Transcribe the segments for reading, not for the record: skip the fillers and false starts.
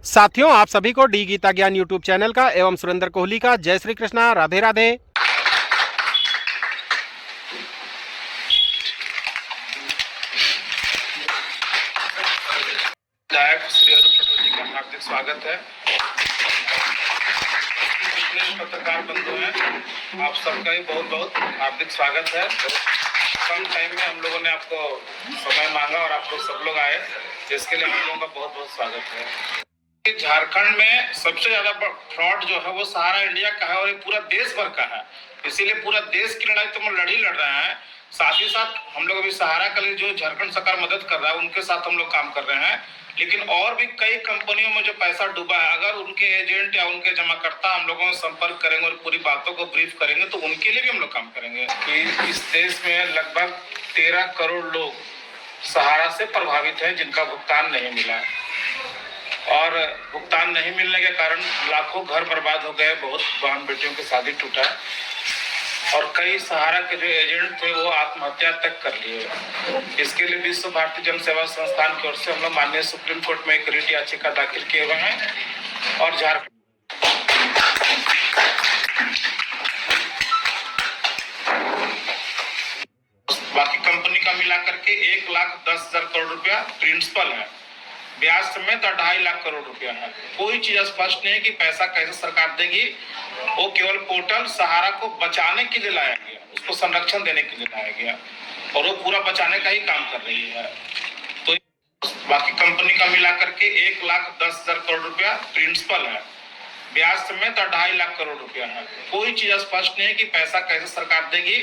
साथियों, आप सभी को डी गीता ज्ञान यूट्यूब चैनल का एवं सुरेंद्र कोहली का जय श्री कृष्णा, राधे राधे। विधायक श्री अरुण पटेल जी का हार्दिक स्वागत है। जितने पत्रकार बंधु हैं, आप सबका ही बहुत बहुत हार्दिक स्वागत है। कम टाइम में हम लोगों ने आपको समय मांगा और आप लोग सब लोग आए, जिसके लिए आप लोगों का बहुत बहुत स्वागत है। झारखंड में सबसे ज्यादा फ्रॉड जो है वो सारा इंडिया का है और ये पूरा देश भर का है। इसीलिए पूरा देश की लड़ाई तो हम लड़ रहे हैं। साथ ही साथ हम लोग अभी सहारा के लिए जो झारखंड सरकार मदद कर रहा है उनके साथ हम लोग काम कर रहे हैं। लेकिन और भी कई कंपनियों में जो पैसा डूबा है, अगर उनके एजेंट या उनके जमाकर्ता हम लोगों से संपर्क करेंगे और पूरी बातों को ब्रीफ करेंगे तो उनके लिए भी हम लोग काम करेंगे। कि इस देश में लगभग 13 करोड़ लोग सहारा से प्रभावित हैं जिनका भुगतान नहीं मिला और भुगतान नहीं मिलने के कारण लाखों घर बर्बाद हो गए, बहुत बहन बेटियों की शादी टूटा और कई सहारा के जो एजेंट थे वो आत्महत्या तक कर लिए। इसके लिए विश्व भारती जन सेवा संस्थान की ओर से हम लोग माननीय सुप्रीम कोर्ट में एक रिट याचिका दाखिल किए हुए हैं और झारखंड बाकी कंपनी का मिलाकर के 1,10,000 करोड़ रुपया प्रिंसिपल है, ब्याज समेत 2.5 लाख करोड़ रुपया है। कोई चीज स्पष्ट नहीं है कि पैसा कैसे सरकार देगी। वो केवल पोर्टल सहारा को बचाने के लिए लाया गया, उसको संरक्षण देने के लिए लाया गया और वो पूरा बचाने का ही काम कर रही है। तो बाकी कंपनी का मिलाकर के 1,10,000 करोड़ रुपया प्रिंसिपल है, ब्याज समेत 2.5 लाख करोड़ रुपया है। कोई चीज स्पष्ट नहीं है कि पैसा कैसे सरकार देगी।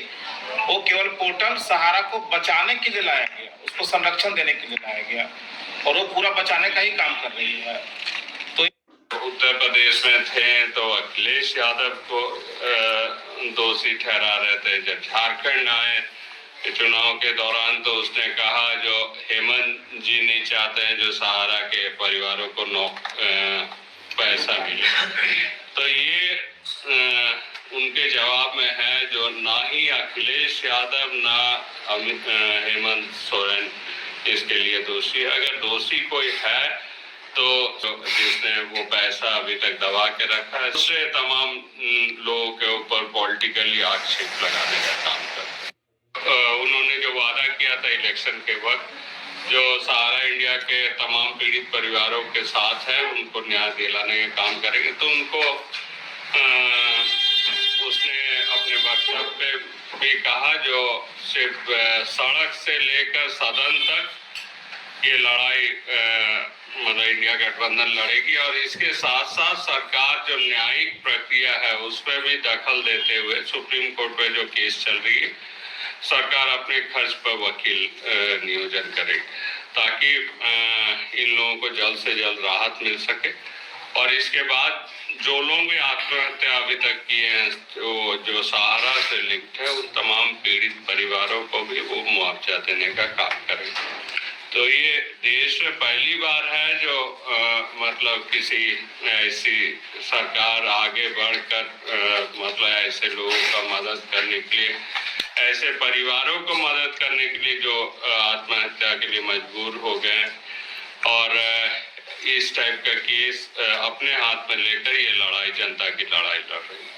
वो केवल पोर्टल सहारा को बचाने के लिए लाया गया, उसको संरक्षण देने के लिए लाया गया और वो पूरा बचाने का ही काम कर रही है। तो उत्तर प्रदेश में थे तो अखिलेश यादव को दोषी ठहरा रहे थे। जब झारखंड आए चुनाव के दौरान तो उसने कहा जो हेमंत जी नहीं चाहते हैं जो सहारा के परिवारों को पैसा मिले। तो ये उनके जवाब में है जो ना ही अखिलेश यादव ना हेमंत सोरेन इसके लिए दोषी है। अगर दोषी कोई है तो जिसने वो पैसा अभी तक दबा के रखा है, दूसरे तमाम लोगों के ऊपर पॉलिटिकली आक्षेप लगाने का काम करता है। उन्होंने जो वादा किया था इलेक्शन के वक्त, जो सहारा इंडिया के तमाम पीड़ित परिवारों के साथ है उनको न्याय दिलाने का काम करेंगे, तो उनको उसने अपने वक्तव्य पे भी कहा जो सिर्फ सड़क से लेकर सदन तक ये लड़ाई मतलब इंडिया गठबंधन लड़ेगी और इसके साथ साथ सरकार जो न्यायिक प्रक्रिया है उसमें भी दखल देते हुए सुप्रीम कोर्ट में जो केस चल रही है सरकार अपने खर्च पर वकील नियोजन करे ताकि इन लोगों को जल्द से जल्द राहत मिल सके और इसके बाद जो लोग भी आत्महत्या अभी तक किए हैं जो सहारा से लिंक्ड है उन तमाम पीड़ित परिवारों को भी वो मुआवजा देने का काम करेंगे। तो ये देश में पहली बार है जो मतलब किसी ऐसी सरकार आगे बढ़कर मतलब ऐसे लोगों का मदद करने के लिए, ऐसे परिवारों को मदद करने के लिए जो आत्महत्या के लिए मजबूर हो गए और इस टाइप का केस अपने हाथ में लेकर ये लड़ाई जनता की लड़ाई लड़ रही है।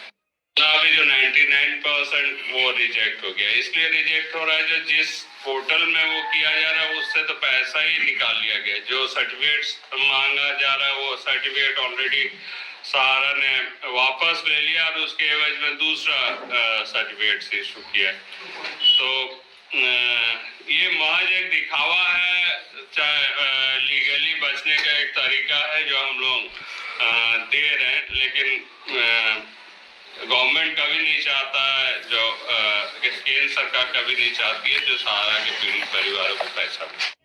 अभी जो 99% वो रिजेक्ट हो गया, इसलिए रिजेक्ट हो रहा है जो जिस पोर्टल में वो किया जा रहा है उससे तो पैसा ही निकाल लिया गया। जो सर्टिफिकेट मांगा जा रहा है वो सर्टिफिकेट ऑलरेडी सहारा ने वापस ले लिया और उसके एवज में दूसरा सर्टिफिकेट इशू किया। तो ये महज एक दिखावा है, चाहे लीगली बचने का एक तरीका है जो हम लोग दे रहे हैं, लेकिन गवर्नमेंट कभी नहीं चाहता है, जो केंद्र सरकार कभी नहीं चाहती है जो सहारा के पीड़ित परिवारों को पैसा मिले।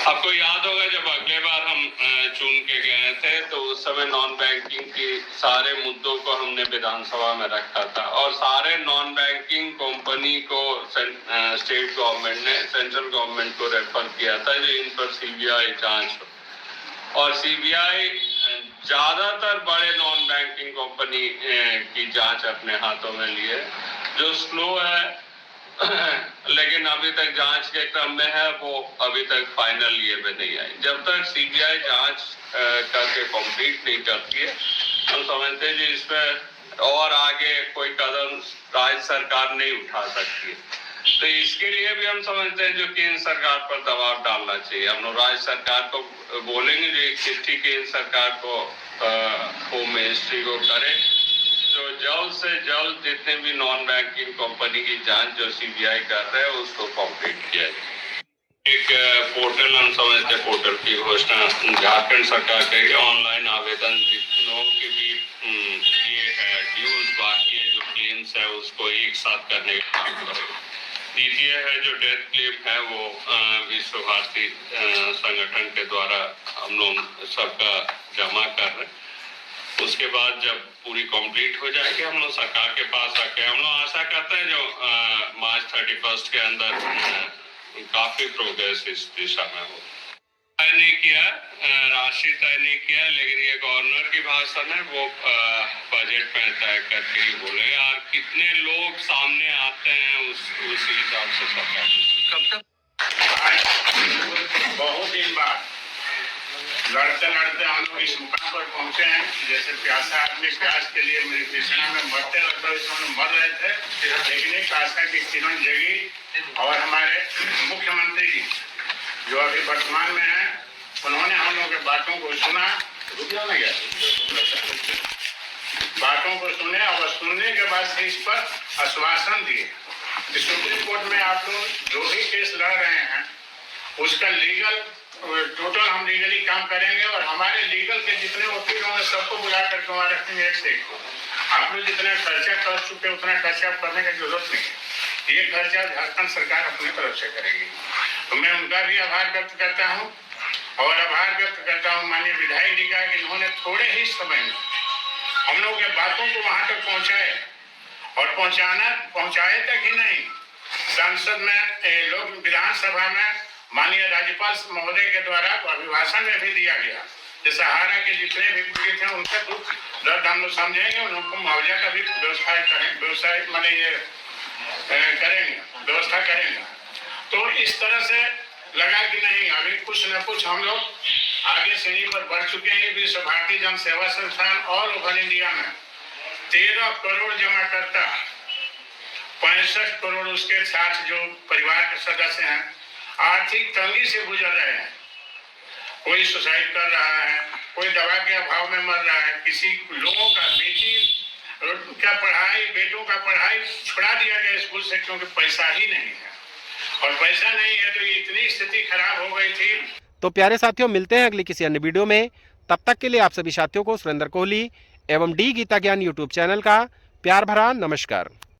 आपको याद होगा जब अगले बार हम चुन के गए थे तो उस समय नॉन बैंकिंग की सारे मुद्दों को हमने विधानसभा में रखा था और सारे नॉन बैंकिंग कंपनी को स्टेट गवर्नमेंट ने सेंट्रल गवर्नमेंट को रेफर किया था जो इन पर सीबीआई जांच हो और सीबीआई ज्यादातर बड़े नॉन बैंकिंग कंपनी की जांच अपने हाथों में लिए। जो स्लो है लेकिन अभी तक जांच के क्रम में है, वो अभी तक फाइनल ये पे नहीं आई। जब तक सीबीआई जांच करके कंप्लीट नहीं करती है, हम समझते हैं कि इसमें और आगे कोई कदम राज्य सरकार नहीं उठा सकती है। तो इसके लिए भी हम समझते हैं जो केंद्र सरकार पर दबाव डालना चाहिए। हम लोग राज्य सरकार को बोलेंगे जो एक चिट्ठी केंद्र सरकार को होम मिनिस्ट्री को करे, तो जल्द से जल्द जितने भी नॉन बैंकिंग कंपनी की जांच जो सीबीआई कर रहे हैं उसको कंप्लीट किया जाए। एक पोर्टल हम समझते हैं, पोर्टल की घोषणा झारखंड सरकार करेगी। ऑनलाइन आवेदन जितनों की भी ये है ड्यूज बाकी है, जो क्लेम्स है उसको एक साथ करने का काम करेगी। द्वितीय है जो डेथ क्लेम है वो विश्व भारती संगठन के द्वारा हम लोग सबका जमा कर रहे हैं। उसके बाद जब पूरी कंप्लीट हो जाएगी हम लोग सरकार के पास रखे। हम लोग आशा करते हैं जो मार्च 31 के अंदर काफी प्रोग्रेस इस दिशा में हो। तय नहीं किया, राशि तय नहीं किया, लेकिन ये गवर्नर की भाषण है वो बजट में तय करके ही बोले। और कितने लोग सामने आते हैं उसी हिसाब से सरकार कब तक। बहुत दिन बाद लड़ते लड़ते हम लोग इस मुकाम पर पहुंचे हैं। जैसे प्यासा आदमी प्यास के लिए मेरी कृष्णा में मरते लगभग मर रहे थे, लेकिन एक आशा की किरण जगी। और हमारे मुख्यमंत्री जी जो अभी वर्तमान में है, उन्होंने हम लोगों के बातों को सुना, बातों को सुने और सुनने के बाद से इस पर आश्वासन दिए कि सुप्रीम कोर्ट में आप लोग जो भी केस लड़ रहे हैं उसका लीगल टोटल हम लीगली काम करेंगे। और हमारे लीगल के जितने वकील होंगे सबको बुला करके वहाँ रखेंगे एक से एक। आप लोग जितना खर्चा कर चुके उतना खर्चा करने की जरूरत नहीं है, ये खर्चा झारखंड सरकार अपनी तरफ से करेगी। तो मैं उनका भी आभार व्यक्त करता हूँ और आभार व्यक्त करता हूँ माननीय विधायक जी का कि इन्होंने थोड़े ही समय में हम लोग के बातों को वहाँ तक पहुँचाए। और पहुँचाए तक ही नहीं, संसद में लोग विधानसभा में माननीय राज्यपाल महोदय के द्वारा अभिभाषण में भी दिया गया। जैसे सहारा के जितने भी पीड़ित हैं उनका दुख दर्द हम लोग समझेंगे, उनको मुआवजा का भी व्यवस्था करेंगे। तो इस तरह से लगा कि नहीं अभी कुछ न कुछ हम लोग आगे सीढ़ी पर बढ़ चुके हैं। विश्व भारती जन सेवा संस्थान ऑल ओवर इंडिया में 13 करोड़ जमा करता, 65 करोड़ उसके साथ जो परिवार के सदस्य हैं आर्थिक तंगी से गुजर रहे हैं। कोई सुसाइड कर रहा है, कोई दवा के अभाव में मर रहा है, किसी लोगों का बेटी का पढ़ाई, बेटों का पढ़ाई छुड़ा दिया गया स्कूल से क्योंकि पैसा ही नहीं है। और पैसा नहीं है तो ये इतनी स्थिति खराब हो गई थी। तो प्यारे साथियों, मिलते हैं अगली किसी अन्य वीडियो में। तब तक के लिए आप सभी साथियों को सुरेंद्र कोहली एवं डी गीता ज्ञान यूट्यूब चैनल का प्यार भरा नमस्कार।